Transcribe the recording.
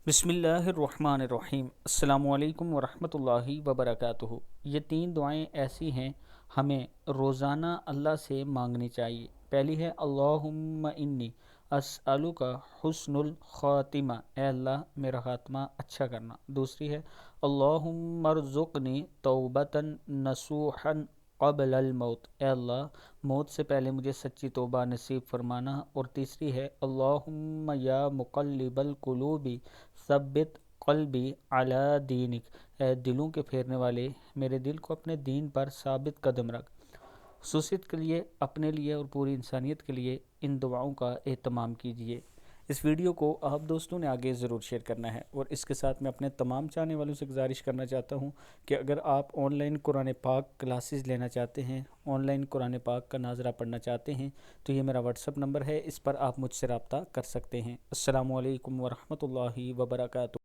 बिस्मिल्लाहिर्रहमानिर्रहीम। अस्सलामु अलैकुम वरहमतुल्लाहि वबरकातुहू। ये 3 दुआएं ऐसी हैं हमें रोज़ाना अल्लाह से मांगनी चाहिए। पहली है अल्लाहुम्मा इन्नी अस्अलुका हुस्नुल खातिमा, ए अल्लाह मेरा खात्मा अच्छा करना। दूसरी है अल्लाहुम्मा रज़ुक़नी तौबतन नसूहन क़ब्लल मौत, ए अल्लाह मौत से पहले मुझे सच्ची तौबा नसीब फरमाना। और तीसरी है अल्लाहुम्मा या मुक़ल्लिबल क़ुलूबि सब्बित क़ल्बी अला दीनिक, ए दिलों के फेरने वाले मेरे दिल को अपने दीन पर साबित कदम रख। खुसूसियत के लिए, अपने लिए और पूरी इंसानियत के लिए इन दुआओं का एहतमाम कीजिए। इस वीडियो को आप दोस्तों ने आगे ज़रूर शेयर करना है। और इसके साथ मैं अपने तमाम चाहने वालों से गुजारिश करना चाहता हूँ कि अगर आप ऑनलाइन कुरान पाक क्लासेस लेना चाहते हैं, ऑनलाइन कुरान पाक का नाज़रा पढ़ना चाहते हैं, तो ये मेरा व्हाट्सअप नंबर है, इस पर आप मुझसे रब्ता कर सकते हैं। अस्सलामु अलैकुम वरहमतुल्लाहि वबरकातुहू।